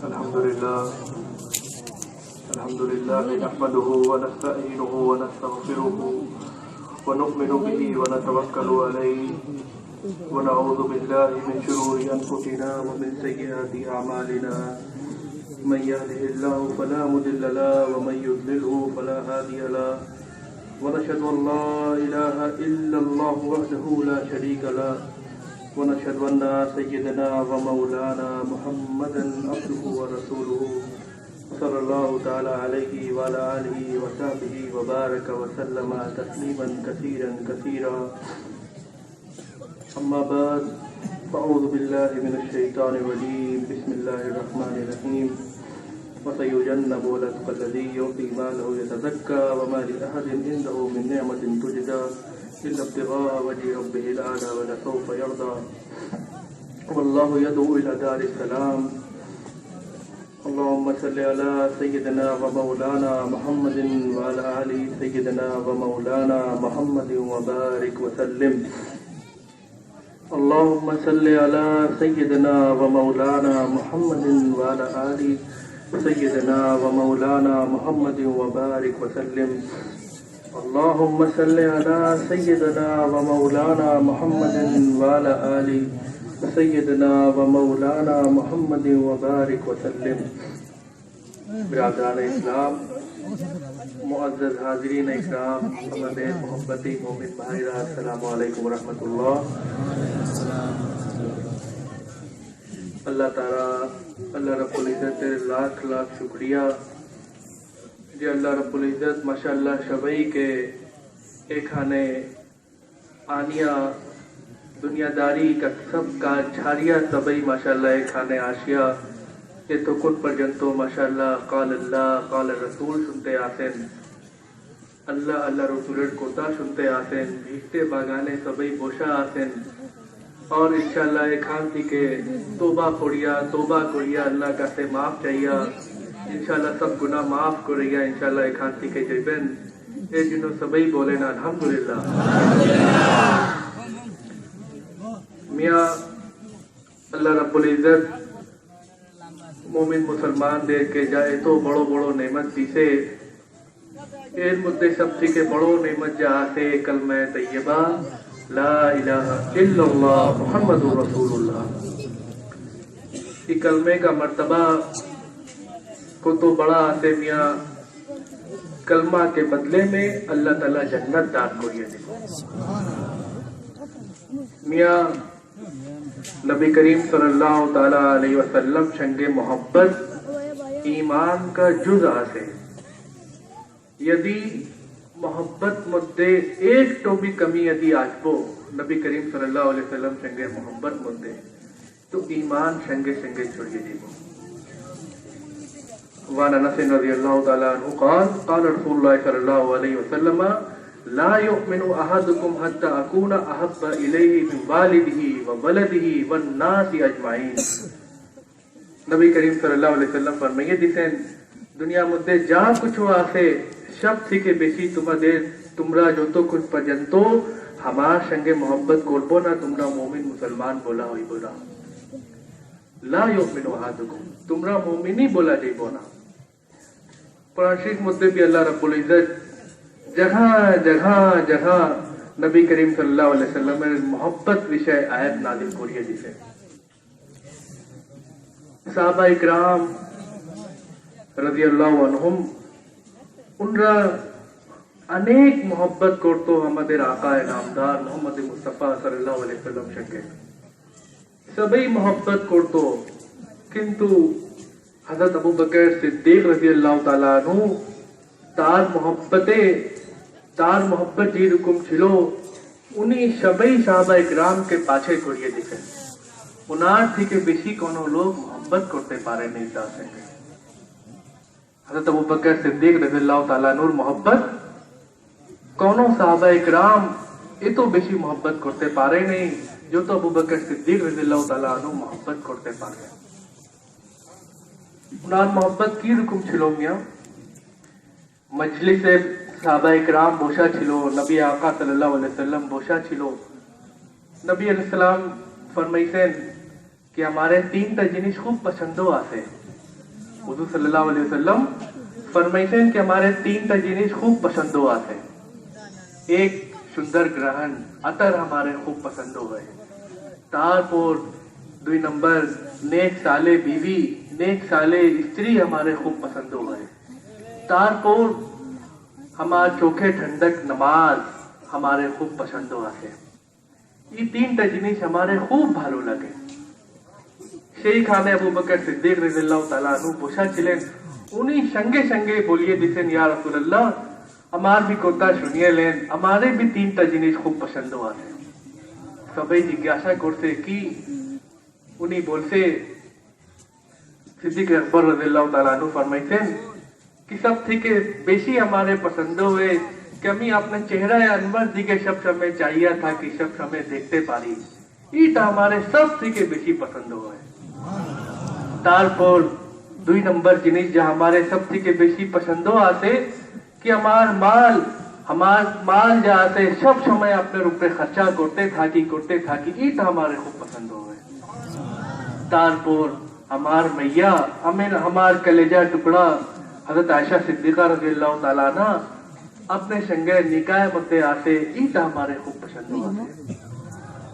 الحمد لله نحمده ونستعينه ونستغفره ونؤمن به ونتوكل عليه ونعوذ بالله من شرور أنفسنا ومن سيئات أعمالنا من يهده الله فلا مضل له ومن يضلله فلا هادي له ونشهد أن لا إله إلا الله وحده لا شريك له ونشهد أن سيدنا ومولانا محمدا عبده ورسوله صلى الله تعالى عليه وعلى آله وصحبه وبارك وسلم تسليما كثيرا كثيرا أما بعد فأعوذ بالله من الشيطان الرجيم بسم الله الرحمن الرحيم وسيجنبها الأتقى الذي يؤتي ماله يتزكى وما لأحد عنده من نعمة تجزى إلا ابتغاء وجه ربه الأعلى ولسوف يرضى والله يدعو إلى دار السلام اللهم صل على سيدنا ومولانا محمد وعلى آل سيدنا ومولانا محمد وبارك وسلم اللهم صل على سيدنا ومولانا محمد وعلى آل سيدنا ومولانا محمد وبارك وسلم اللهم صل على سيدنا ومولانا محمد وعلى آل سيدنا ومولانا محمد وبارك وسلم. برادران اسلام، معزز حاضرین اکرام، ہمارے محبتی مومن بھائیرا، السلام علیکم ورحمۃ اللہ. اللہ تعالیٰ، اللہ رب العزت لاکھ لاکھ شکریہ جی. اللہ رب العزت ماشاءاللہ شبئی کے ایک کھانے آنیا دنیا داری کا سب کا جھاڑیا سبئی ماشاءاللہ ایک کھانے آشیا یہ تو کن پرجنتو ماشاءاللہ قال اللہ قال رسول سنتے آسن، اللہ اللہ رسول کوتا سنتے آسن، بھیگتے باگانے سبئی بوشا آسن. اور انشاءاللہ ایک خان تھی کہ توبہ کوریا اللہ کا سے معاف چاہیے انشاءاللہ سب گناہ معاف کوریا انشاءاللہ ایک خان تھی کہ جیبن اے جنو سبئی بولے نا الحمدللہ. میاں اللہ رب العزت مومن مسلمان دے کے جائے تو بڑو بڑو نعمت دیسے ایر مدے سب تھی کہ بڑو نعمت جا آسے کلمہ طیبہ لا الہ الا اللہ محمد رسول اللہ. یہ کلمے کا مرتبہ کو تو بڑا آتے میاں کلمہ کے بدلے میں اللہ تعالیٰ جنت دان کو یہ دیکھو. میاں نبی کریم صلی اللہ تعالیٰ علیہ وسلم شنگ محبت ایمان کا جز آسے یدی محبت مدے ایک تو بھی کمی یدی آجبو نبی کریم صلی اللہ علیہ وسلم شنگے محبت مدے تو ایمان شنگے چھوڑیے دیبو. وعن انس رضی اللہ تعالیٰ عنہ قال قال رسول اللہ صلی اللہ علیہ وسلم لا يؤمن احدكم حتى اكون احب اليه من والده وولده والناس اجمعین. نبی کریم صلی اللہ علیہ وسلم فرمائیے دیسن دنیا مدے جا کچھ آسے شب تھی کہ بیسی تمرا جو تو کچھ پجنتو ہمار شنگے محبت کولبو نا تمرا مومن مسلمان بولا ہوئی بولا. لا یؤمن احدکم تمرا مومنی بولا جی بونا. قرآن شریف مدے بھی اللہ رب العزت جگہ جگہ نبی کریم صلی اللہ علیہ وسلم محبت وشے آیت نازل کوریے جسے صحابہ اکرام رضی اللہ عنہم انرا انیک محبت کرتو ہمارے آقا نامدار محمد مصطفیٰ صلی اللہ علیہ وسلم شنگے سبھی محبت کرتو کنتو حضرت ابو بکر صدیق رضی اللہ تعالیٰ عنہ تار محبت جی رکم چھلو انہی شبئی صحابہ اکرام کے پاچھے کوریے دکھے انار تھی کہ بیشی کونوں لوگ محبت کرتے پارے نہیں جا سکے. حضرت ابو بکر صدیق رضی اللہ تعالیٰ عنہ محبت کونوں صحابہ اکرام یہ تو بیشی محبت کرتے پارے نہیں جو تو ابو بکر صدیق رضی اللہ تعالیٰ عنہ محبت کرتے پارے. انار محبت کی رکم چھلو میاں مجلس صحابہ اکرام بوشا چھلو نبی آقا صلی اللہ علیہ وسلم بوشا چھلو. نبی علیہ السلام فرمائیسن کہ ہمارے تین تا جنس خوب پسندو آسے हुजूर सल्लल्लाहु अलैहि वसल्लम फरमाइছেন कि हमारे 3টা জিনিস खूब पसंद आते। एक सुंदर ग्रहण अतर हमारे खूब पसंद है, तारपुर 2 नंबर नेक साले बीवी नेक साले स्त्री हमारे खूब पसंद है, तारपुर हमारे चोखे ठंडक नमाज हमारे खूब पसंद आते। ये 3টা জিনিস हमारे खूब ভালো লাগে। সেই খানে আবু বকর সিদ্দিক রাদিয়াল্লাহু তাআলা আনহু বসা ছিলেন, উনি সঙ্গে সঙ্গে বলিয়ে দিতেন, ইয়া রাসূলুল্লাহ আমার भी কথা শুনিয়ে নেন, हमारे भी 3টা জিনিস খুব পছন্দ আছে। সবাই জিজ্ঞাসা করছে কি? উনি বলছে, সিদ্দিক আকবর রাদিয়াল্লাহু তাআলা আনহু ফরমাইতেন कि सब থেকে বেশি हमारे पसंद हुए कि আমি আপনার চেহারায় আনওয়ার দিকে সব সময় চাইয়া থাকি, সব সময় দেখতে পারি, এটা हमारे सब থেকে বেশি পছন্দ হয়। তারপর 2 নম্বর জিনিস যা हमारे सब থেকে বেশি পছন্দ আছে कि আমার মাল যা আছে সব সময় আপনার উপরে খরচা করতে থাকি, এটা हमारे খুব পছন্দ হয়। তারপর আমার মাইয়া আমার কলেজা টুকরা হযরত আয়েশা সিদ্দিকা রাদিয়াল্লাহু তাআলা না अपने संगे निकाय मध्य आसे, এটা हमारे खूब पसंद है।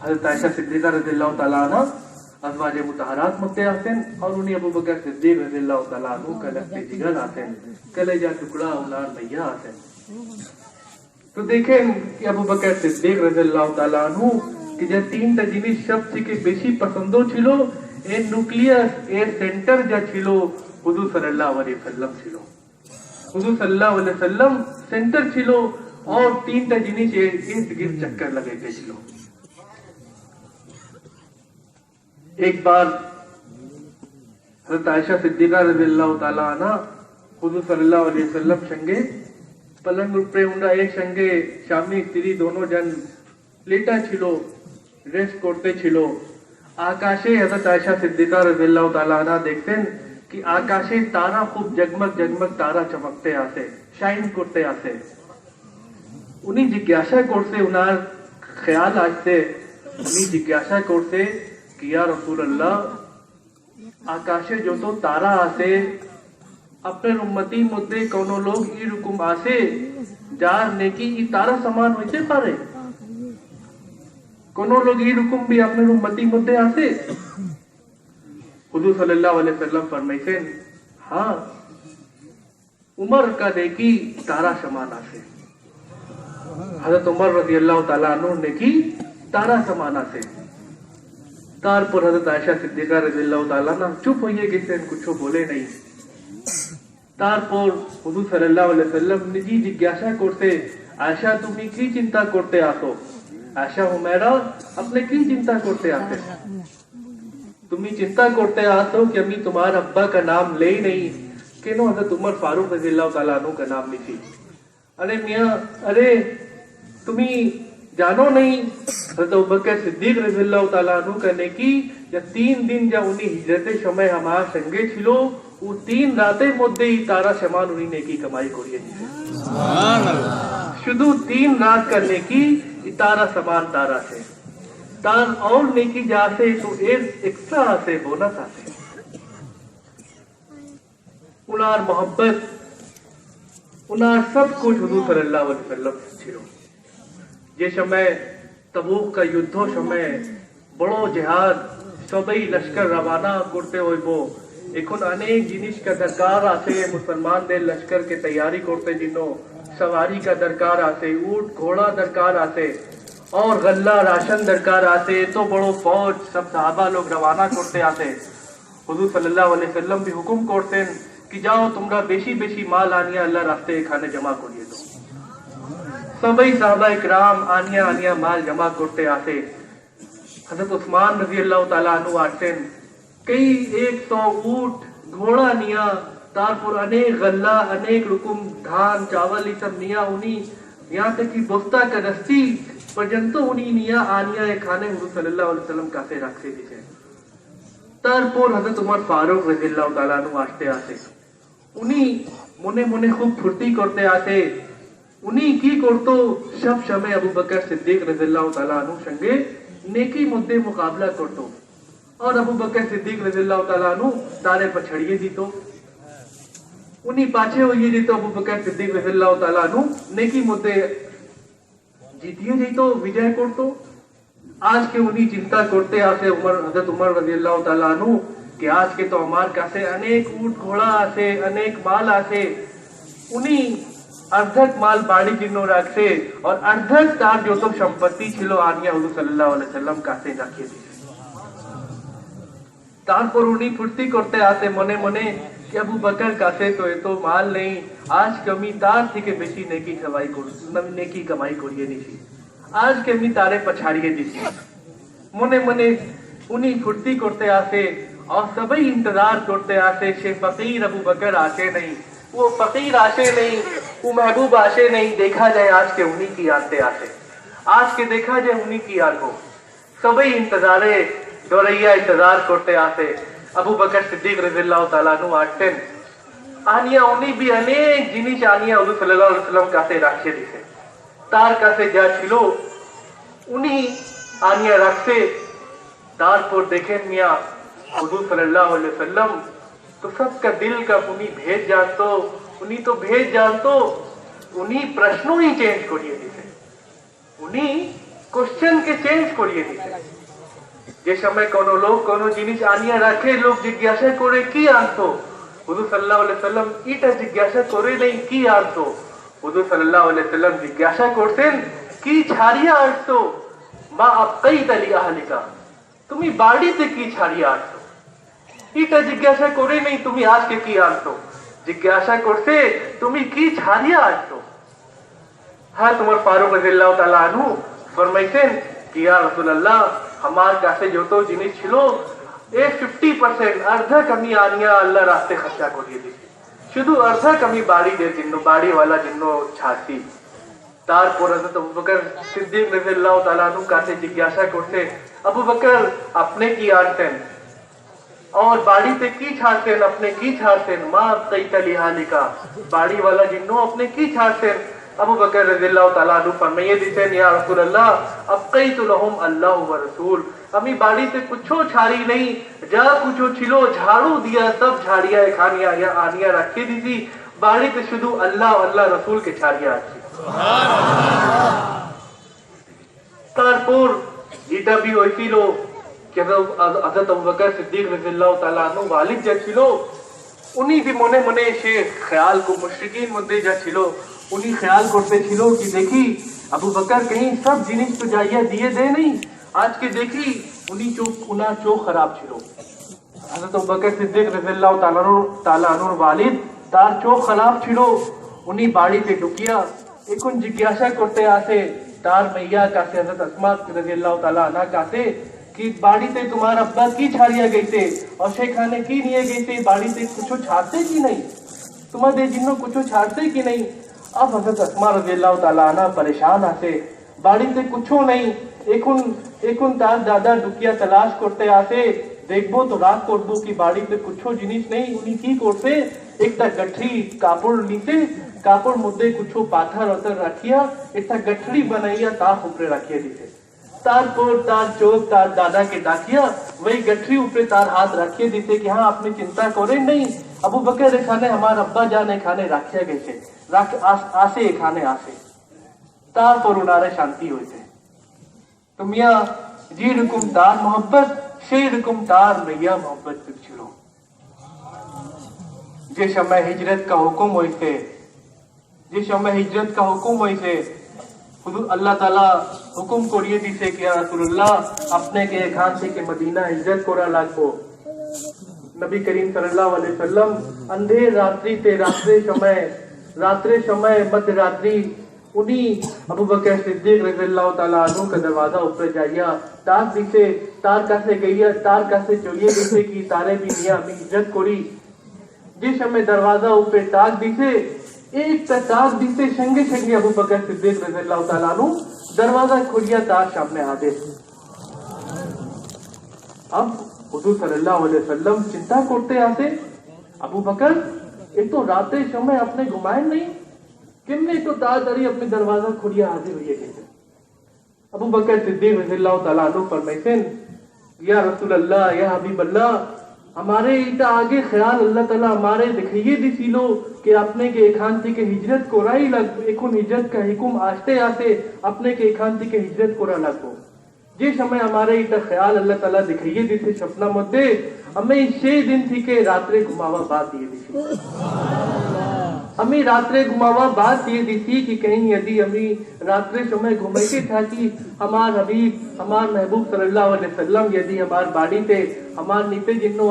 हजरत आयशा सिद्दीका रज़ियल्लाहु ताला अन्हा अज़वाजे मुतहरात मध्य आते और उन्हें अबू बकर सिद्दीक रज़ियल्लाहु ताला अन्हु का लगते जिगर आते, कलेजा टुकड़ा उनार मैया आते। तो देखें कि अबू बकर सिद्दीक रज़ियल्लाहु ताला अन्हु कि যে 3টা জিনিস সব থেকে বেশি পছন্দ ছিল, এর নিউক্লিয়াস এর সেন্টার যা ছিল হুজুর সাল্লাল্লাহু আলাইহি ওয়াসাল্লাম ছিল। हुजूर सल्लल्लाहु अलैहि वसल्लम सेंटर छिलो और 3টা জিনিস এর इर्द गिर्द चक्कर लगाते छिलो। एक बार हज़रत आयशा सिद्दीका रज़ियल्लाहु ताला अन्हा हुजूर सल्लल्लाहु अलैहि वसल्लम संगे पलंग उपरे उंडा एक संगे स्वामी स्त्री दोनों जन लेटा छिलो, रेस्ट करते छिलो। आकाशे हज़रत आयशा सिद्दीका रज़ियल्लाहु ताला अन्हा देखतें कि आकाशे तारा खूब जगमग तारा चमकते आसे, शाइन करते आसे। उन्हीं जिज्ञासा करते, उनार ख्याल आसते, उन्हीं जिज्ञासा करते कि या रसूल अल्लाह आकाशे जो तो तारा आसे अपने उम्मती मध्य कोनो लोग ई रकम आसे जार नेकी ई तारा समान होते पारे, कोनो लोग ई रकम भी अपने उम्मती मध्य आसे? हुजूर सल्लल्लाहु अलैहि वसल्लम फरमाइছেন, हाँ उमर का नेकी तारा समान आसे। हजरत उमर रज़ियल्लाहु ताला अन्हु नेकी तारा समान आसे। तारपर हजरत आयशा सिद्दीका रज़ियल्लाहु ताला अन्हा चुप होइए गेছেন, कुछ बोले नहीं। तारपर हुजूर सल्लल्लाहु अलैहि वसल्लम निजी जिज्ञासा करते, आयशा তুমি কি চিন্তা করতে আসো? आयशा हुमैरा अपने की चिंता करते आते? तुम्हें चिंता करते आते हो कि अभी तुम्हारा अब्बा का नाम ले ही नहीं, क्यों हजरत उमर फारूक रज़ियल्लाहु ताला अन्हु का नाम नहीं थी? अरे मियाँ, अरे तुम्हें जानो नहीं हजरत अबू बकर सिद्दीक रज़ियल्लाहु ताला अन्हु का नेकी या 3 दिन जा उन्हीं हिजरते समय हमार संगे छिलो, वो 3 रातें मध्य ही तारा समान उन्हीं नेकी कमाई करिए शुद्ध 3 रात करने की तारा समान तारा से तार और नेकी जासे तो एक्स्ट्रा आसे, बोनस आसे। उनार मोहब्बत उनार सब कुछ हुजूर सल्लल्लाहु अलैहि वसल्लम छिलो। जे समय तबूक का युद्धो समय बड़ो जिहाद सबई लश्कर रवाना करते होइबो, এখন अनेक जिनिस का दरकार आसे, मुसलमान दे लश्कर के तैयारी करते जिनो सवारी का दरकार आसे, ऊंट घोड़ा दरकार आसे और गल्ला राशन दरकार आते, तो बड़ो फौज सब सहाबा लोग रवाना करते आते। हुजूर सल्लल्लाहु अलैहि वसल्लम भी हुक्म करते कि जाओ तुमरा बेशी माल आनिया अल्लाह रास्ते खाने जमा करिए। तो सबई सहाबा इकराम आनिया माल जमा करते आते। हजरत उस्मान रज़ियल्लाहु ताला अन्हु आते, कई 100 ऊंट घोड़ा निया, तारपुर अनेक गल्ला अनेक रुकुम धान चावल ये सब निया, उन्हीं यहाँ तक कि बोस्ता का रस्सी पर्यंत उन्हीं निया आनिया खाने हुजूर सल्लल्लाहु अलैहि वसल्लम कासे रखे दिसे। तारपुर हजरत उमर फारूक रज़ियल्लाहु ताला अन्हु आते आते, उन्हीं मने खूब फुर्ती करते आते, उन्हीं की करतो सब समय अबू बकर सिद्दीक रज़ियल्लाहु ताला अन्हु संगे नेकी मुद्दे मुकाबला करतो और अबू बकर सिद्दीक रज़ियल्लाहु ताला अन्हु तारे पर छड़िए दीतो। উনি পাছে হয়ে যেত আবু বকর সিদ্দিক রাদিয়াল্লাহু তাআলা আনহু নেকি মধ্যে জিতিয়ে যেত, বিজয় করতো। আজকে উনি চিন্তা করতে আসে হযরত উমর রাদিয়াল্লাহু তাআলা আনহু कि आज के तो हमारे काছে अनेक ऊंट घोड़ा আছে, अनेक माल আছে। উনি অর্ধেক মাল বাড়ি জন্য রাখছে আর অর্ধেক তার যত সম্পত্তি ছিল আনিয়া হুজুর সাল্লাল্লাহু আলাইহি সাল্লাম কাছে রাখিয়ে দিয়েছে। তারপর উনি ফুর্তি করতে আসে মনে মনে कि अबू बकर কাছে তো এত মাল নেই, আজকে আমি তার থেকে বেশি নেকি কামাই করিয়ে নিছি, আজকে আমি তারে পছাড়িয়ে দিছি। মনে মনে উনি ফুর্তি করতে আসে और सभी इंतजार करते आसे से फकीर अबू बकर आसे नहीं, वो फकीर आसे नहीं, वो महबूब आसे नहीं। देखा जाए आज के उन्हीं की आते आसे, आज के देखा जाए उन्हीं की याद हो। सभी इंतजारे डोरैया इंतजार करते आसे अबू बकर सिद्दीक रज़ियल्लाहु ताला अन्हु आटतेन आनिया उन्हीं भी अनेक जिनिस आनिया हुजूर सल्लल्लाहु अलैहि वसल्लम काছে রাখিয়ে দিয়েছে। তার কাছে যা ছিল উনি আনিয়া রাখছে। তারপর দেখেন মিয়া हुजूर सल्लल्लाहु अलैहि वसल्लम तो सबका दिल का उन्हीं भेद जानतो, उन्हीं तो भेद जानतो, उन्हीं प्रश्नों ही चेंज करिए दिसे, उन्हीं क्वेश्चन के चेंज करिए दिसे। যে সময় কোন লোক কোন জিনিস আনিয়া রাখে লোক জিজ্ঞাসা করে কি আনতো, হুজুর সাল্লাল্লাহু আলাইহি ওয়াসাল্লাম এটা জিজ্ঞাসা করে নেই কি আনতো, হুজুর সাল্লাল্লাহু আলাইহি ওয়াসাল্লাম জিজ্ঞাসা করতেন কি ছাড়িয়ে আসতো, মা আবকাইতা লি আহলিকা, তুমি বাড়িতে কি ছাড়িয়ে আসতো। এটা জিজ্ঞাসা করে নেই তুমি আজকে কি আনতো, জিজ্ঞাসা করতে তুমি কি ছাড়িয়ে আসতো। হ্যাঁ তোমার ফারুক রাদিয়াল্লাহু তাআলা আনহু ফরমাইতেন कि या রাসূলুল্লাহ আমার কাছে যত জিনিস ছিল এর 50% অর্ধেক আমি আনিয়া আল্লাহর রাস্তে খরচা করিয়ে দিছি, শুধু অর্ধেক আমি বাড়িদের জন্য বাড়িওয়ালা জন্য ছাড়ছি। তারপর হযরত আবু বকর সিদ্দিক রাদিয়াল্লাহু তাআলা আনহু কাছে জিজ্ঞাসা করতে আবু বকর আপনি কি আনতেন और বাড়িতে কি ছাড়তেন, আপনি কি ছাড়তেন, মা আবকাইতা লি আহলিকা, বাড়িওয়ালা জন্য আপনি কি ছাড়তেন। আবু বকর রাদিয়াল্লাহু তাআলা আনহু ফরমাইয়ে দিতেন ইয়া রাসূলুল্লাহ আবকাইতু লাহুম আল্লাহ ওয়া রাসূল, আমি বাড়িতে কিছু ছাড়ি নেই, যা কিছু ছিল ঝাড়ু দিয়া সব ঝাড়িয়া খানিয়া या আনিয়া রাখিয়ে দিছি, বাড়িতে শুধু আল্লাহ আল্লাহ রাসূলকে ছাড়িয়া আছে। সুবহানাল্লাহ। তারপর এটা भी হইছিল कि हज़रत अबू बकर सिद्दीक রাদিয়াল্লাহু তাআলা আনহু ওয়ালিদ যা ছিল উনি भी মনে মনে সে খেয়াল को মুশরিকিন মধ্যে যা ছিল উনি খেয়াল করতে ছিল कि देखी अबू बकर कहीं सब জিনিস তো যাইয়া দিয়ে দে नहीं, आज के देखी উনি উনার চোখ খারাপ ছিল। হযরত আবু বকর সিদ্দিক রাদিয়াল্লাহু তাআলা আনহুর ওয়ালিদ তার চোখ খারাপ ছিল। উনি বাড়িতে ঢুকিয়া এখন জিজ্ঞাসা করতে আসে তার মাইয়া কাছে হযরত আসমা রাদিয়াল্লাহু তাআলা আনহা কাছে कि বাড়িতে তোমার আব্বা কি ছাড়িয়া গেছে और সেখানে কি নিয়ে গেছে, বাড়িতে কিছু ছাড়তে কি नहीं, তোমাদের জন্য কিছু ছাড়তে কি नहीं। अब हजरत আসমা রাদিয়াল্লাহু তাআলা আনহা परेशान আছে, বাড়িতে কিছু नहीं। এখন তার দাদা ঢুকিয়া তালাশ করতে আসে, দেখবো তো রাত করবো কি বাড়িতে কিছু জিনিস নেই। উনি কি করতে একটা গঠরি কাপড় নিতে, কাপড় মধ্যে কিছু পাথর রাখিয়া একটা গঠরি বানাইয়া তার উপরে রাখিয়ে দিতে। তারপর তার চোখ তার দাদাকে ডাকিয়া वही गठरी ऊपर तार हाथ रखिए दिते कि हाँ अपनी चिंता करें नहीं, अबू बकर एखाने हमार अब्बा जान एखाने राखिया गए आसे एखाने आसे। তারপর উনারে শান্তি হইছে। তো মিয়া যে রকম তার মোহব্বত সেই রকম তার মাইয়া মোহব্বত ছিল। যে সময় হিজরত का हुक्म হইছে, যে সময় হিজরত का हुक्म হইছে अल्लाह ताला हुकुम करिए दिसे कि रसूलुल्लाह अपने के एखान से के मदीना हिजरत करा लागबो। नबी करीम सल्लल्लाहु अलैहि वसल्लम अंधेर रात्रि ते रात्रे समय मध्य रात्रि उन्हीं अबू बकर सिद्दीक रज़ियल्लाहु ताला अन्हु का दरवाजा ऊपर जाइया तार दिसे तार कासे गईया तार कासे चलिए दिसे कि तारे भी मिया मी हिजरत करी। जे समय दरवाजा ऊपर ताक दिसे एक ताक दिसे संगे संगे अबू बकर सिद्दीक रज़ियल्लाहु ताला अन्हु दरवाजा खोलिया तार सामने आदेश। अब हुजूर सल्लल्लाहु अलैहि वसल्लम चिंता करते आते अबू बकर ये तो राते समय अपने घुमाए नहीं किमने तो तारी अपने दरवाजा खोलिया हाजिर हुई है। अबू बकर सिद्दीक रज़ियल्लाहु ताला अन्हु फरमाइतेन या रसूल अल्लाह या हबीब अल्लाह हमारे इटा आगे ख्याल अल्लाह ताला हमारे दिखाइए दिसिलो कि अपने के एकांती के हिजरत कोराई लग एकुन हिजरत का हुकुम आस्ते आस्ते अपने के एकांती के हिजरत कोरा लगो जे समय हमारे इटा ख्याल अल्लाह ताला दिखाइए दिसे सपना मध्य हमें 6 दिन थी के रात्रे घुमावा बात ये दिसी हमें रात्रे घुमावा बात ये दिसी कि कहीं यदि हमें रात्रे समय घुमाते था कि हमार हबीब हमार महबूब सल्लल्लाहु अलैहि वसल्लम यदि हमार बाड़ी पे हमार नीते जिन्नो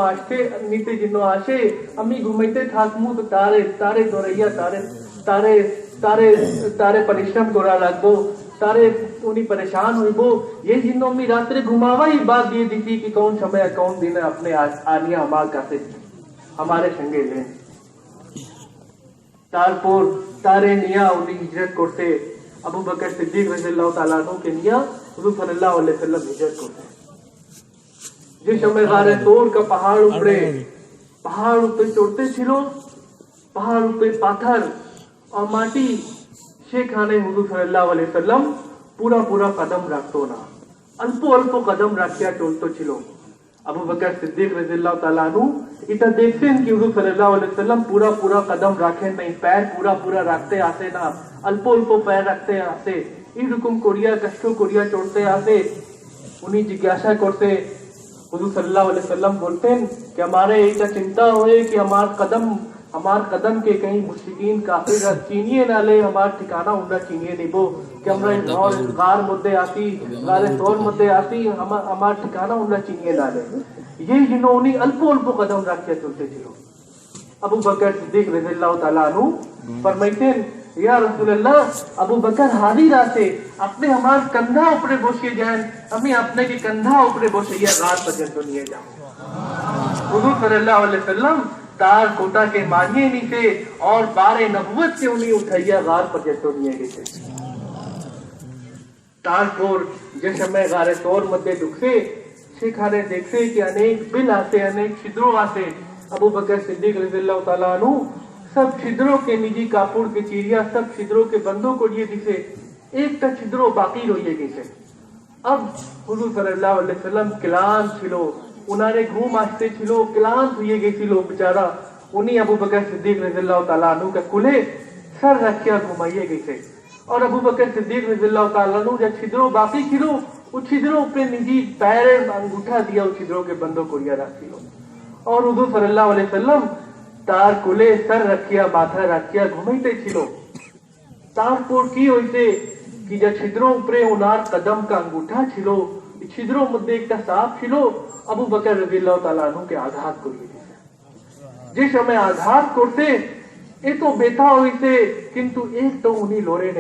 आशे हमें घुमाते था तो तारे तारे दोरैया तारे तारे तारे तारे परिश्रम कोरा लगो तारे उन्हीं परेशान हुई वो ये जिन्नो में रात्रे घुमावा ही बात ये दिसी कि कौन समय कौन दिन अपने आनिया हमार कासे हमारे संगे ले तारपुर तारे निया उन्हीं हिजरत करते अबू बकर सिद्दीक रज़ियल्लाहु ताला अन्हु के निया हुजूर सल्लल्लाहु अलैहि वसल्लम हिजरत करते जिस समय गारे तोर का पहाड़ ऊपर चढ़ते छिलो पहाड़ ऊपर पाथर और माटी शेखाने हुजूर सल्लल्लाहु अलैहि वसल्लम पूरा कदम रखतो ना अल्पो कदम रखिया चलतो छिलो अबू बकर सिद्दीक रज़ियल्लाहु ताला अन्हु इता देखसेन कि हुजूर सल्लल्लाहु अलैहि वसल्लम पूरा कदम रखे नहीं पैर पूरा रखते आसे ना अल्पो पैर रखते आसे ई रुकुम कोरिया कष्टो कोरिया चढ़ते आसे उन्हीं जिज्ञासा करते हुजूर सल्लल्लाहु अलैहि वसल्लम बोलते हैं कि हमारे इता चिंता होए कि हमार कदम के कहीं मुश्रिकीन काफिर चीनिए ना ले हमार ठिकाना उन्ना चीनिए नहीं वो कि हमरा गार मुद्दे आती गारे तौर मुद्दे आती हमार ठिकाना उन्ना चीनिए ना ले ये जिन्होंने अल्पो कदम रखे चलते छिलो अबू बकर सिद्दीक रज़ियल्लाहु ताला अन्हु फरमाते हैं या रसूल अल्लाह अबू बकर हाजिर आते अपने हमार कंधा ऊपरे बोशिए जाए हमें अपने के कंधा ऊपरे बोशिए गार पर्यंत नहीं जाओ हुजूर सल्लल्लाहु अलैहि वसल्लम तार कोटा के मानिए नीचे और बारे नबुवत से उन्हें उठाइया गार पर्यंत नहीं गए तारपुर जिस समय गारे तौर मध्य दुखसे शेखाने देखते कि अनेक बिल आते अनेक छिद्रों आते अबू बकर सिद्दीक रज़ियल्लाहु ताला अन्हु सब छिद्रों के निजी कापुर के चीरिया सब छिद्रों के बंदों को लिए दिसे एक तक छिद्रों बाकी रोइए गए अब हुजूर सल्लल्लाहु अलैहि वसल्लम किलान छिलो उन्हारे घूम आस्ते छिलो क्लांत हुए गई छिलो बेचारा उन्हीं अबू बकर सिद्दीक रज़ियल्लाहु ताला अन्हु का कुले सर रखिया घुमाइए गई थे और अबू बकर सिद्दीक रज़ियल्लाहु ताला अन्हु जब छिद्रों बाकी छिलो उस छिद्रों पे निजी पैर अंगूठा दिया उस छिद्रों के बंदों को रखियो और हुजूर सल्लल्लाहु अलैहि वसल्लम तार कुले सर रखिया माथा रखिया घुमाइते छिलो तारपुर की होइसे कि जब छिद्रों ऊपरे उनार कदम का अंगूठा छिलो छिद्रों मुद्दे एक साफ छिलो अबू बकर रज़ियल्लाहु ताला अन्हु के आघात को जिस समय आघात करते ये तो बेथा होइसे किंतु एक तो उन्हीं लोरे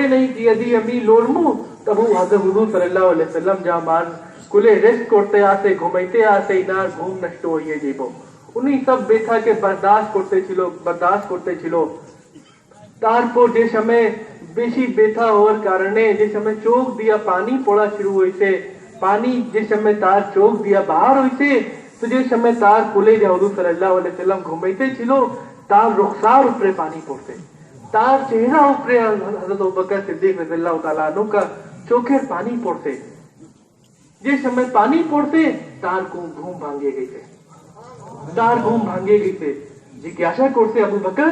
नहीं कि यदि अमी लोरमु तब हजरत हुजूर सल्लल्लाहु अलैहि वसल्लम जहाँ मार कुले रेस्ट करते आसे घुमाइते आसे इनार घूम नष्ट होइए जीवो उन्हीं सब बेथा के बर्दाश्त करते छिलो तारपुर जे समय बेशी बेथा होवर कारणे जे समय चोक दिया पानी पड़ा शुरू होइसे पानी जिस समय तार चौक दिया बाहर हुई तो जिस समय तार कुले हुजूर सल्लल्लाहु अलैहि वसल्लम घुमाइते छिलो तार रुखसार ऊपरे पानी पड़ते तार चेहरा ऊपरे हजरत अबू बकर सिद्दीक रज़ियल्लाहु ताला अन्हु का चोखेर पानी पड़ते जिस समय पानी पड़ते तार घूम भांगे गई थे जिज्ञासा करते अबू बकर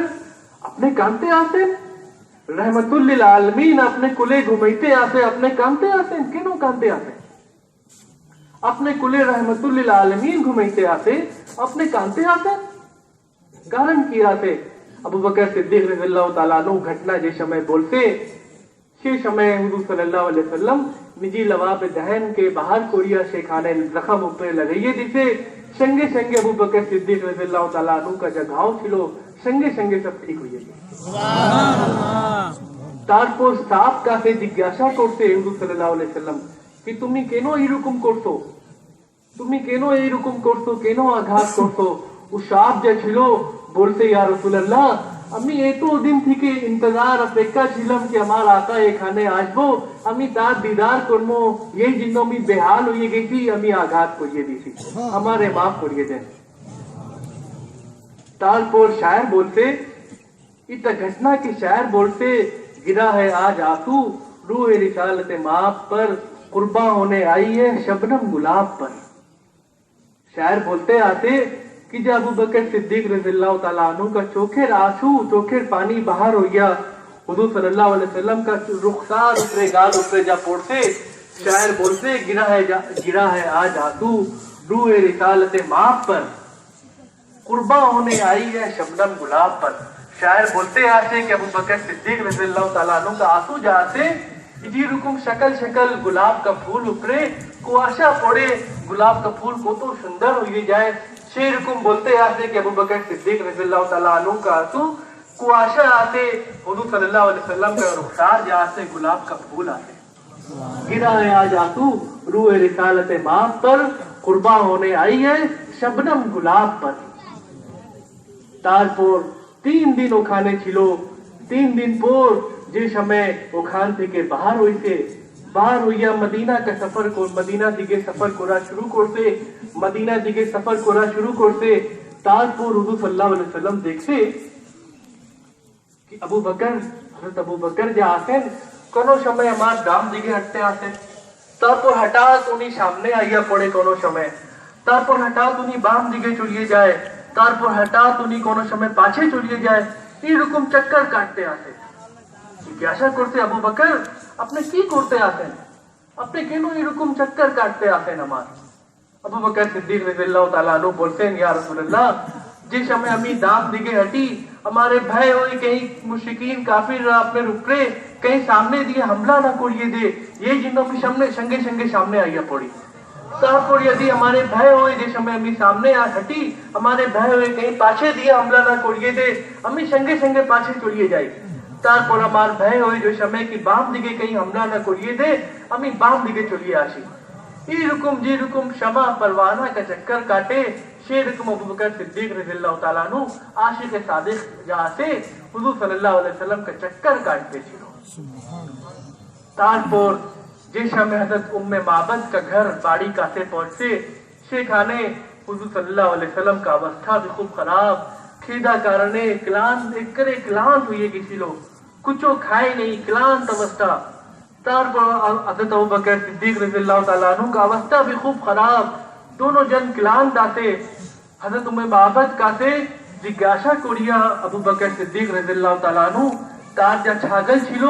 अपने कांते आसे रहमतुल लिल आलमीन अपने कुले घुमाइते आसे अपने कांते आसे केनो कांते आसे अपने कुले रहमतुल लिल आलमीन घुमाइते आसे अपने कांते आसे कारण किया थे अबू बकर सिद्दीक रज़ियल्लाहु ताला अन्हु घटना जे समय बोलते से समय हुजूर सल्लल्लाहु अलैहि वसल्लम निजी लवाब दहन के बाहर कोरिया शेखाने जख्म ऊपर लगाइए दिसे संगे अबू बकर सिद्दीक रज़ियल्लाहु ताला अन्हु का जघाव छिलो संगे सब ठीक हुई तारपुर साफ का से जिज्ञासा करते हुजूर सल्लल्लाहु अलैहि वसल्लम कि तुम्ही केनो एरकम करतो केनो आघात करतो उशाब जे छिलो बोलते या रसूल अल्लाह अम्मी ये तो दिन थी के इंतजार अपेक्षा छिलम कि हमार आका ये खाने आजबो अम्मी तार दीदार करमो ये जिन्नो मी बेहाल हुई गई थी अम्मी आघात करिए दी थी हमारे माफ करिए दे तारपुर शायर बोलते इत घटना की शायर बोलते गिरा है आज आंसू रूह रिसालत माप पर कुर्बा होने आई है शबनम गुलाब पर शायर बोलते आते कि जब अबू बकर सिद्दीक रज़ियल्लाहु ताला अन्हु का चोखेर आंसू चोखेर पानी बाहर हो गया, हुजूर सल्लल्लाहु अलैहि वसल्लम का रुखसार ऊपरे गाल ऊपरे जा पड़ते, शायर बोलते गिरा है आज आंसू रूए रिसालत माप पर, कुर्बा होने आई है शबनम गुलाब पर। शायर बोलते आते कि अबू बकर सिद्दीक रज़ियल्लाहु ताला अन्हु का आंसू जाते जी रुकुम शकल शकल गुलाब का फूल उपरे कुआशा पड़े, गुलाब का फूल को तो सुंदर हो जाए। शेर रुकुम बोलते आते कि अबू बकर सिद्दीक रज़ियल्लाहु ताला अन्हु का आंसू कुआशा आते, हुजूर सल्लल्लाहु अलैहि वसल्लम का रुखसार जाते गुलाब का फूल आते। गिरा है आज आंसू रूए रिसालत माप पर, कुर्बा होने आई है शबनम गुलाब पर। তারপর 3 দিন ওখানে ছিল, 3 দিন পর যে সময় ওখান থেকে বাহার হইয়া মদিনা দিকে সফর করা শুরু করতে, তারপর হুজুর সাল্লাল্লাহু আলাইহি ওয়াসাল্লাম দেখছে কি হযরত আবু বকর যে আছেন কোন সময় আমার ডান দিকে হাঁটতে আসেন, তারপর হঠাৎ উনি সামনে আইয়া পড়ে কোন সময়, তারপর হঠাৎ উনি বাম দিকে চলিয়ে যায়, তারপর হঠাৎ উনি কোন সময় পাশে চলিয়ে যায়, এরকম চক্কর কাটতে আসে। জিজ্ঞাসা করতে আবু বকর আপনি কি করতে আসেন, আপনি কেন এরকম চক্কর কাটতে আসেন আমার? আবু বকর সিদ্দিক রাদিয়াল্লাহু তাআলা আনহু বলতেন ইয়া রাসূলুল্লাহ যে সময় আমি ডান দিকে হাঁটি हमारे भय हुई कहीं मुशरिकीन काफिर अपने ऊपरे कहीं सामने दिए हमला ना करिए दे, ये जिन्हों भी संगे संगे सामने आइया पड़ी। তারপর यदि हमारे भय हुए যে সময় আমি সামনে হাঁটি हमारे भय हुए कहीं पाछे দিয়ে हमला ना करिए दे, আমি সঙ্গে সঙ্গে পাশে চলিয়ে যাই। তারপর আমার ভয় হয় যে সময় কি বাম দিকে कहीं हमला ना करिए दे, আমি বাম দিকে চলিয়ে আসি। এরকম যেরকম শামা পরওয়ানা का चक्कर काटे সেরকম আবু বকর সিদ্দিক রাদিয়াল্লাহু তাআলা আনহু আশিক সাদিক যাতে হুজুর সাল্লাল্লাহু আলাইহি ওয়াসাল্লাম का चक्कर काटते ছিল। তারপর যে সময় হযরত উম্মে মাবাদ का घर বাড়ি কাছে পৌঁছে সেখানে হুজুর সাল্লাল্লাহু আলাইহি ওয়াসাল্লাম का अवस्था भी खूब खराब, খিদা কারণে ক্লান্ত হয়ে গিয়েছিল, কিছু খায় নাই, ক্লান্ত অবস্থা। তারপর হযরত আবু বকর সিদ্দিক রাদিয়াল্লাহু তাআলা আনহু का अवस्था भी खूब खराब, दोनों जन क्लांत आते। हजरत उम्मे माबद कासे जिज्ञासा करिया अबू बकर सिद्दीक রাদিয়াল্লাহু তাআলা আনহু তার যা ছাগল ছিল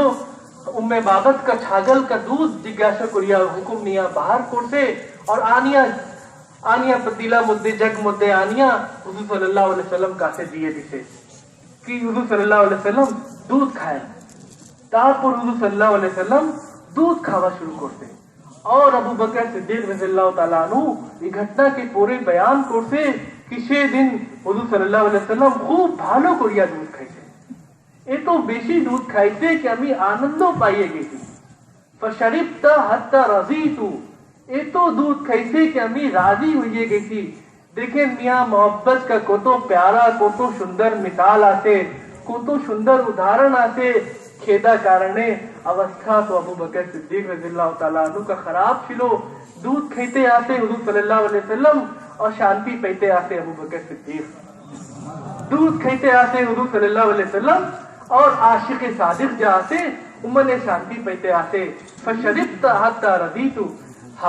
उम्मे माबद का छागल का दूध जिज्ञासा करिया हुकुम निया बाहर करते और आनिया पतीला मुद्दे जग मुद्दे आनिया हुजूर सल्लल्लाहु अलैहि वसल्लम कासे दिए दिसे कि हुजूर सल्लल्लाहु अलैहि वसल्लम दूध खाए। তারপর হুজুর সাল্লাল্লাহু আলাইহি ওয়াসাল্লাম दूध खावा शुरू करते और अबू बकर सिद्दीक রাদিয়াল্লাহু তাআলা আনহু এই ঘটনা के पूरे बयान करते कि সে দিন হুজুর সাল্লাল্লাহু আলাইহি ওয়াসাল্লাম খুব ভালো করিয়া দুধ খাইছে, এত বেশি দুধ খাইছে कि আমি আনন্দ পাইয়ে গেছি। ফশরিবতা হাত্তা রাজিতু, এত দুধ খাইছে कि আমি রাজি হয়ে গেছি। দেখেন মিয়া मोहब्बत का কত प्यारा কত সুন্দর মিসাল আছে, কত সুন্দর উদাহরণ আছে। খেদা কারণে অবস্থা তো আবু বকর সিদ্দিক রাদিয়াল্লাহু তাআলা আনহু का खराब ছিল, दूध খাইতে আসে হুজুর সাল্লাল্লাহু আলাইহি ওয়াসাল্লাম और शांति पाइते आते अबू बकर सिद्दीक, दूध खाइते आते हुजूर सल्लल्लाहु अलैहि वसल्लम और आशिक सादिक जाते उम्मने शांति पाइते आते। फशरिबता हत्ता रदीतु,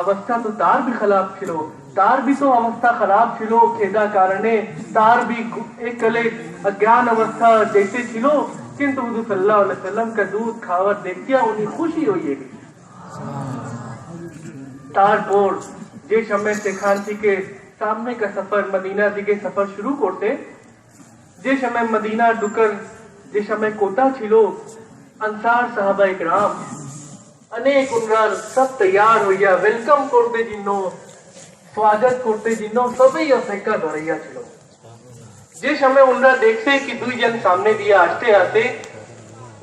अवस्था तो तार भी खराब छिलो, तार भी तो अवस्था खराब छिलो खेदा कारणे, तार भी एक कले अज्ञान अवस्था जैसे छिलो, किंतु हुजूर सल्लल्लाहु अलैहि वसल्लम का दूध खावर देखिया उन्हें खुशी हुई। तारपोर जे समय सेखान के सामने का सफर मदीना दिखे सफर शुरू करते, जे समय मदीना ढुकर जे समय कोटा छिलो अंसार साहबा इकराम अनेक उनरार सब तैयार होइया वेलकम करते जिन्नो स्वागत करते जिन्नो सभी अपेक्षा धरैया छिलो। जे समय उनरा देखते कि दुई जन सामने दिया आस्ते आते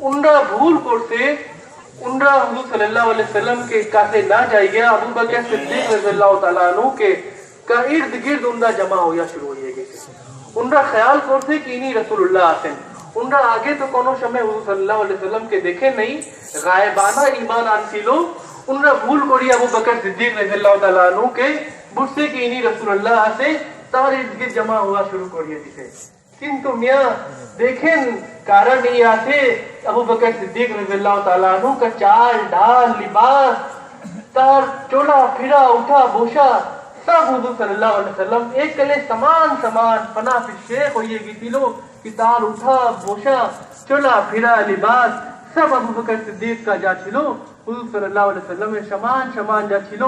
उनरा भूल करते उनरा हुजूर सल्लल्लाहु अलैहि वसल्लम के कासे ना जाइए अबू बकर सिद्दीक रज़ियल्लाहु ताआला अन्हु के का इर्द गिर्द उनरा जमा होया शुरू हो गए। उनरा ख्याल करते कि इन्हीं रसूलुल्लाह आते, उनरा आगे तो कोनो समय हुजूर सल्लल्लाहु अलैहि वसल्लम के देखे नहीं, गायबाना ईमान आनसिलो उनरा भूल करिया अबू बकर सिद्दीक रज़ियल्लाहु ताआला अन्हु के बुझते कि इन्हीं रसूलुल्लाह आते तार इर्द गिर्द जमा हुआ शुरू करिए दिसे। किंतु मियां देखें कारण नहीं आते अबू बकर सिद्दीक रज़ियल्लाहु ताआला अन्हु का चाल ढाल लिबास तार चोला फिरा उठा बोशा সব হুজুর সাল্লাল্লাহু আলাইহি ওয়াসাল্লাম একলে সমান ফনা ফি শেখ হয়ে গিয়েছিল कि তার উঠা বসা চলা ফিরা লিবাস সব আবু বকর সিদ্দিক का যা ছিল হুজুর সাল্লাল্লাহু আলাইহি ওয়াসাল্লামের সমান যা ছিল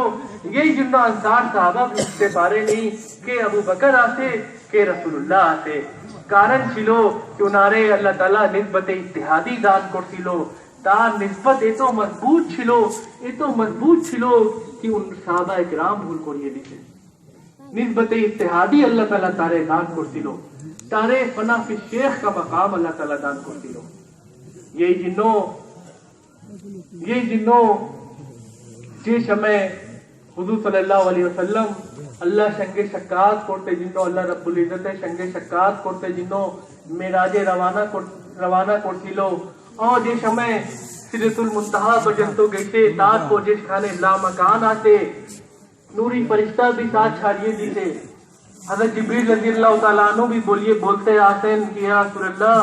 এই জন্য আনসার সাহাবা বুঝতে পারেনি কে আবু বকর আছে কে রাসূলুল্লাহ আছে। কারণ ছিল कि উনারে আল্লাহ তাআলা নিসবতে ইত্তেহাদি দান করছিল। তার নিসবত এত মজবুত ছিল कि उन সাহাবা একরাম ভুল করিয়ে দিতে। নিসবতে ইত্তেহাদি আল্লাহ তাআলা তারে দান করছিল। তারে ফনা ফি শেখ का मकाम আল্লাহ তাআলা দান করছিল। এই জন্য যে সময় হুজুর সাল্লাল্লাহু আলাইহি ওয়াসাল্লাম আল্লাহ সঙ্গে সাক্ষাৎ করতে জন্য আল্লাহ রাব্বুল ইজ্জতের সঙ্গে সাক্ষাৎ করতে জন্য মেরাজে রওনা করছিল और যে সময় সিদরাতুল মুনতাহা পর্যন্ত গেছে তারপর যেখানে লামাকান আছে নূরি ফেরেশতা भी साथ छाड़िए দিতে হযরত জিবরিল রাদিয়াল্লাহু তাআলা আনহু भी বলতে আসেন कि ইয়া রাসূলুল্লাহ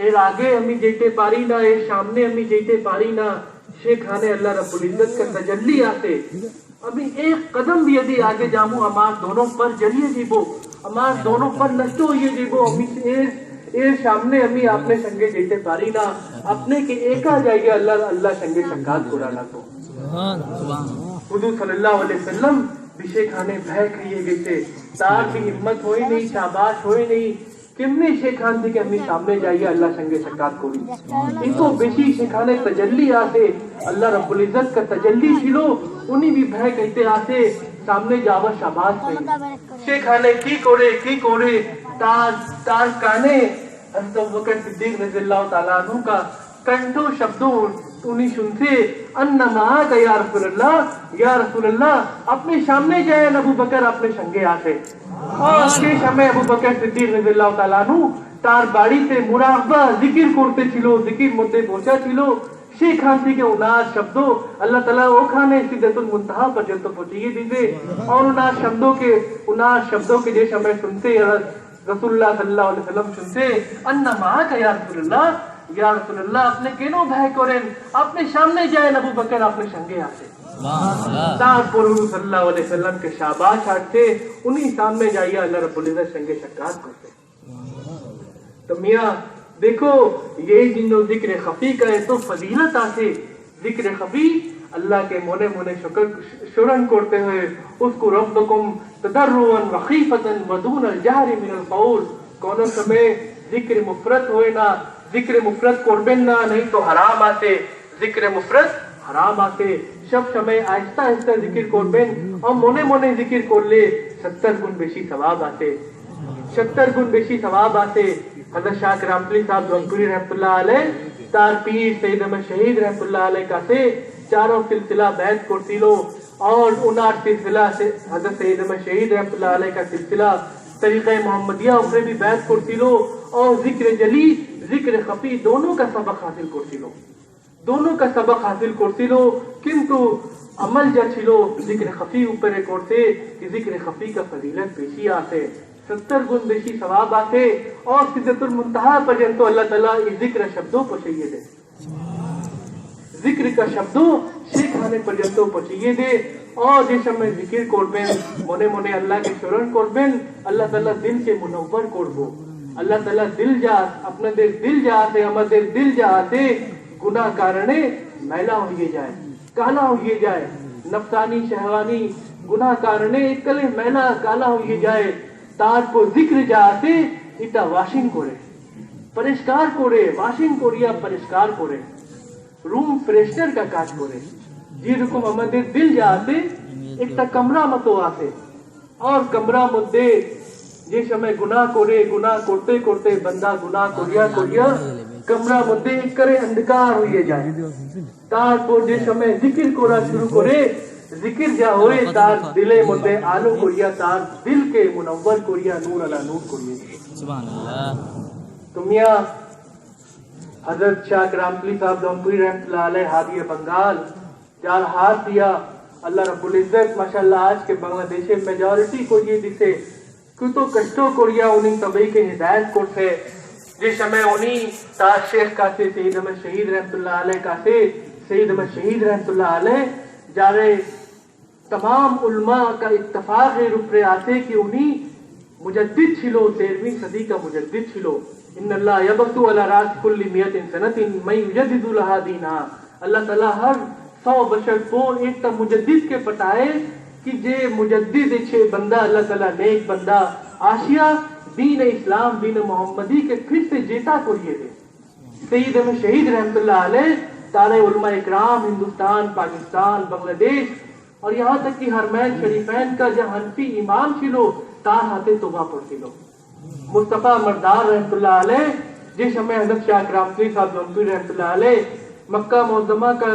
এর আগে আমি যেতে পারি না এর সামনে আমি যেতে পারি না সেখানে আল্লাহ রাব্বুল ইজ্জত का तजल्ली আছে अभी एक कदम भी यदि आगे जामू আমার दोनों पर जलिए जीवो আমার दोनों पर नष्ट হয়ে जीवो আমি এর সামনে আমি আপনার সঙ্গে যেতে পারি না আপনি কি একা জায়গা আল্লাহ সঙ্গে সাক্ষাৎ করা লাগো। হুজুর সাল্লাল্লাহু আলাইহি ওয়াসাল্লাম সেখানে ভয় খেয়ে গেছে তার কি হিম্মত হয় নেই শাবাশ হয় নেই কেমনে সেখান থেকে আমি সামনে যাইয়া আল্লাহ সঙ্গে সাক্ষাৎ করি। এত বেশি সেখানে তাজাল্লি আছে আল্লাহ রাব্বুল ইজ্জত का তাজাল্লি ছিল উনি भी ভয় খাইতে আছে সামনে যাওয়ার শাবাশ নেই। সেখানে কি করে তার কানে হযরত আবু বকর সিদ্দিক রাদিয়াল্লাহু তাআলা আনহু का कंठों शब्दों उन्हीं सुनते अन्नमा का या रसूलुल्लाह अपने सामने जाए अबू बकर अपने संगे आते और সেই সময় আবু বকর সিদ্দিক রাদিয়াল্লাহু তাআলা আনহু তার বাড়িতে মুরাকাবা জিকির করতে ছিল জিকির মধ্যে বসা ছিল সেখান থেকে উনার শব্দ আল্লাহ তাআলা ওখানে সিদরাতুল মুনতাহা পর্যন্ত পৌঁছিয়ে দিবে और उनार शब्दों के যে সময় শুনতে রাসূলুল্লাহ সাল্লাল্লাহু আলাইহি ওয়াসাল্লাম শুনতে अन्नमा का या रसूलुल्लाह আপনি কেন ভয় করেন আপনি সামনে যান আবু বকর আপনার সঙ্গে আছে। তারপর হুজুর সাল্লাল্লাহু আলাইহি ওয়াসাল্লাম के शाबाश आते उन्हीं सामने जाइए अल्लाह रब्बुल इज्जत संगे साक्षात करते। तो मियां देखो ये जिन्नो जिक्र खफी का है तो फजीलत आसे जिक्र खफी अल्लाह के मोने शुरन करते हुए उसको रब्बकुम तदर्रुअन व खीफतन व दून अल जहरी मिन अल कौल कोनो समय जिक्र मुफरत होए ना जिक्र मुफरत করবেন না नहीं तो हराम आते जिक्र मुफरत हराम आते सब समय आहिस्ता आहिस्ता जिक्र করবেন और মনে जिक्र করলে 70 गुण বেশি সওয়াব आते 70 गुण বেশি সওয়াব आते। हजरत शाह करामतुल्लाह साहब गंगपुरी रहमतुल्लाह अलैह तार पीर सैयद अहमद शहीद रहमतुल्लाह अलैह कासे चारों सिलसिला बैत করছিল और उनार सिलसिला से हजरत सैयद अहमद शहीद रहमतुल्लाह अलैह का सिलसिला तरीक़े मोहम्मदिया उसने भी बैत করছিল और जिक्र जली जिक्र खफी दोनों का सबक हासिल করছিল কিন্তু আমল যা ছিল जिक्र खफी ऊपर করতে कि जिक्र खफी का फजीलत বেশি আছে 70 गुण বেশি সওয়াব আছে और সিদরাতুল মুনতাহা পর্যন্ত আল্লাহ তাআলা এই जिक्र শব্দও পৌঁছিয়ে দেয় जिक्र का शब्दों সেখানে পর্যন্ত পৌঁছিয়ে দেয় और যে সময় जिक्र করবেন মনে আল্লাহকে স্মরণ করবেন আল্লাহ তাআলা দিলকে মুনওয়ার করব আল্লাহ তাআলা আপনাদের দিল যাতে আমাদের দিল যাতে গুনাহ কারণে मैला হয়ে যায় কালা হয়ে যায় নফসানি শাহওয়ানি গুনাহ কারণে একলে मैला কালা হয়ে যায় তারপর जिक्र যাতে এটা ওয়াশিং করে পরিষ্কার করে ওয়াশিং করিয়া পরিষ্কার করে রুম ফ্রেশনার का কাজ করে যেরকম আমাদের দিল যাতে একটা কমরা মতো আছে और কমরা মধ্যে যে সময় গুনাহ করতে বান্দা গুনাহ করিয়া কমরা মধ্যে করে অন্ধকার হয়ে যায় তারপর যে সময় জিকির করা শুরু করে জিকির যা হয় তার দিলের মধ্যে আলো করিয়া তার দিলকে মুনওয়ার করিয়া নূর আলা নূর করিয়ে সুবহানাল্লাহ। তো মিয়াঁ हजरत शाह करामतुल्लाह साहब गंगपुरी रहमतुल्लाह अलैह हादी बंगाल যার হাত দিয়া আল্লাহ রাব্বুল ইজ্জত মাশাআল্লাহ आज के बांग्लादेश मेजॉरिटी को ये दिसे কত কষ্ট করিয়া উনি সবাইকে হিদায়াত করতে যে সময় উনি তার শেখ কাছে সৈয়দ আহমদ শহীদ রহমতুল্লাহ আলাইহ কাছে সৈয়দ আহমদ শহীদ রহমতুল্লাহ আলাইহ যারে तमाम उलमा का इत्तफाक है रुपरे आते कि उन्हीं मुजद्दिद छिलो 13वीं सदी का मुजद्दिद छिलो इन्नल्लाह यबतु अला रास कुल्ली मियतिन सनतिन मैं युजद्दिदु लहा दीना अल्लाह ताला हर 100 बशर को एक ता मुजद्दिद के पटाए कि जे मुजद्दिद छे बंदा अल्लाह ताला नेक बंदा आशिया दीन इस्लाम दीन मोहम्मदी के फिर से जेता को ये दे सईद अहमद शहीद रहमतुल्लाह अलैह तारे उलमा इकराम हिंदुस्तान पाकिस्तान बांग्लादेश और यहाँ तक कि हरमैन शरीफैन का जो हनफी इमाम छिलो तार हाथे तोबा पड़तिलो मुस्तफा मरदार रहमतुल्लाह अलैह जिस समय हजरत शाह करामती साहब जौनपुरी रहमतुल्लाह अलैह मक्का मुअज्जमा का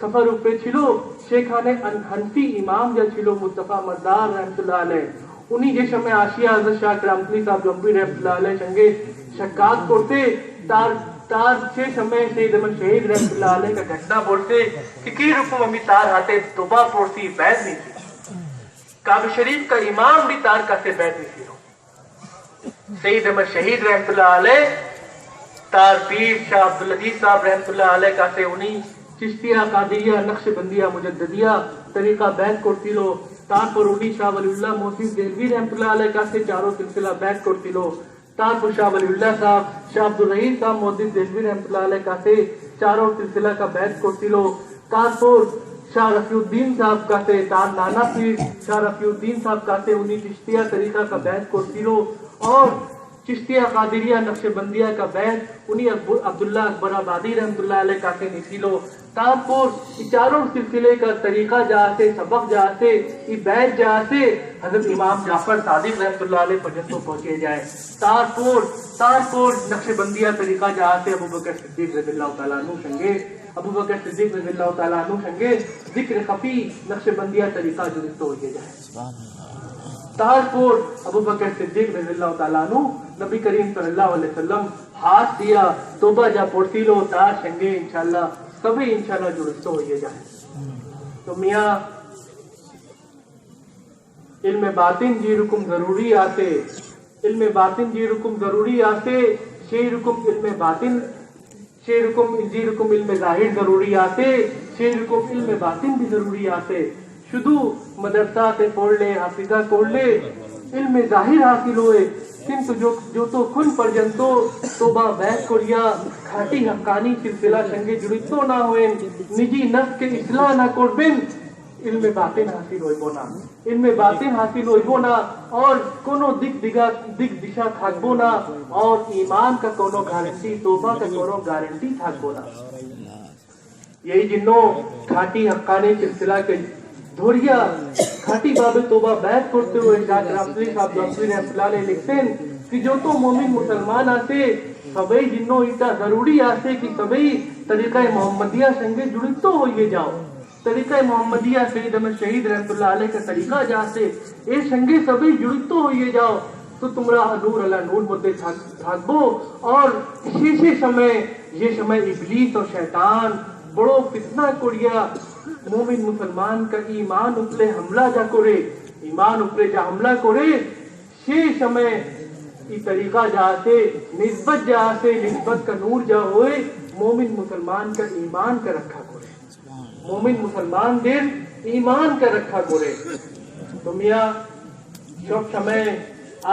सफर उपे छिलो शेखाने हनफी इमाम जो छिलो मुस्तफा मरदार रहमतुल्लाह अलैह उन्हीं जे समय आशिया हजरत शाह करामती साहब जौनपुरी रहमतुल्लाह अलैह संगे शक्कात करते तार छे समय से दमन शहीद रहमतुल्लाह अलैह का घटना बोलते कि की रुकम अमी तार हाथे तोबा पोरसी बैत नहीं थी काबे शरीफ का इमाम भी तार का से बैत नहीं थी सईद अहमद शहीद रहमतुल्लाह अलैह तार पीर शाह अब्दुल अजीज साहब रहमतुल्लाह अलैह का से उन्हीं चिश्तिया कादिरिया नक्शबंदिया मुजद्दिदिया तरीका बैत करती लो तार पर उन्हीं शाह वलीउल्लाह मोहसिन देहलवी रहमतुल्लाह अलैह का से चारों सिलसिला बैत करती लो तार पर शाह वलीउल्लाह साहब शाह अब्दुल रहीम साहब मोहसिन देहलवी रहमतुल्लाह अलैह का से चारों सिलसिला का बैत करती लो तार पर शाह रफीउद्दीन साहब का से तार नाना पीर शाह रफीउद्दीन साहब का से उन्हीं चिश्तिया तरीका का बैत करती लो और चिश्तिया कादिरिया नक्शबंदिया का बैत उन्हीं अब्दुल्ला अकबर आबादी रहमतुल्लाह अलैह का से निसीलो तारपुर चारों सिलसिले का तरीका जहाँ से सबक जहाँ से बैत जहाँ से हजरत इमाम जाफर सादिक रहमतुल्लाह अलैह पर्यंत पहुंचे जाए तारपुर नक्शबंदिया तरीका जहाँ से अबू बकर सिद्दीक रज़ियल्लाहु तआला अन्हु संगे अबू बकर सिद्दीक रज़ियल्लाहु तआला अन्हु संगे जिक्र खफी नक्शबंदिया तरीका जुरिस्त हो जाए तारपुर अबू बकर सिद्दीक रज़ियल्लाहु तआला अन्हु नबी करीम सल्लल्लाहु अलैहि वसल्लम हाथ दिया तोबा जा पड़ती लो तार संगे इंशाल्लाह सभी इंशाल्लाह जुड़ते हो जाए तो मियाँ इल्म बातिन जी रुकुम जरूरी आते इल्म बातिन जी रुकुम जरूरी आते शे रुकुम इल्म बातिन शे रुकुम जी रुकुम इल्म जाहिर जरूरी आते शे रुकुम इल्म बातिन भी जरूरी आते शुदू मदरसा से पढ़ ले हाफिजा पढ़ ले इल्म जाहिर हासिल हुए किंतु जो तो खुन पर्यंतो तोबा बैत कोरिया खाटी हक्कानी सिलसिला संगे जुड़ितो ना हुए निजी नफ्स के इस्लाह ना करबेन इल्म बातिन हासिल होइबो ना इल्म बातिन हासिल होइबो ना और कोनो दिक दिशा थाकबो ना और ईमान का कोनो गारंटी तोबा का कोनो गारंटी थाकबो ना यही जिन्नो खाटी हक्कानी सिलसिला के धोरिया खाटी बाबे तोबा बैत करते हुए लिखते हैं कि जो तो मोमिन मुसलमान आते सबई जिन्नो इतना जरूरी आते कि सबई तरीका मोहम्मदिया संगे जुड़ित तो हो ये जाओ तरीका मोहम्मदिया सईद अहमद शहीद रहमतुल्लाह अलैह का तरीका जाते ए संगे सबई जुड़ित तो हो ये जाओ तो तुमरा नूर अला नूर मुद्दे थाकबो और ये समय इबलीस और शैतान बड़ो फितना कोरिया मोमिन मुसलमान का ईमान उपले हमला जा करे ईमान उपले जा हमला करे से समय ई तरीका जाते निस्बत का नूर जा होए मोमिन मुसलमान का ईमान का रखा करे मोमिन मुसलमान दिल ईमान का रखा करे तो मियाँ सब समय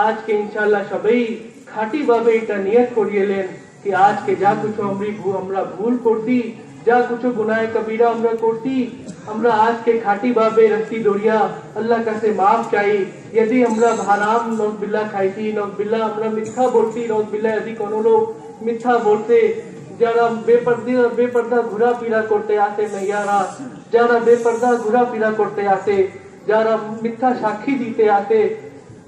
आज के इंशाल्लाह सबई खाटी बाबे इटा नियत करिए लेन कि आज के जा कुछ हमरा भूल करती जा कुछ गुनाह कबीरा हमरा करती हमरा आज के खाटी बाबे रस्सी दोरिया अल्लाह का से माफ चाहिए यदि हमरा हराम नौज बिल्ला खाईती नौज बिल्ला हमरा मिथ्या बोलती नौज बिल्ला यदि कोनो लोग मिथ्या बोलते जरा बेपर्दा घुरा पीरा करते आते मैयारा जरा बेपर्दा घुरा पीरा करते आते जरा मिथ्या साक्षी दीते आते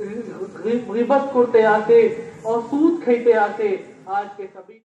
गिबत करते आते और सूद खाते आते आज के सभी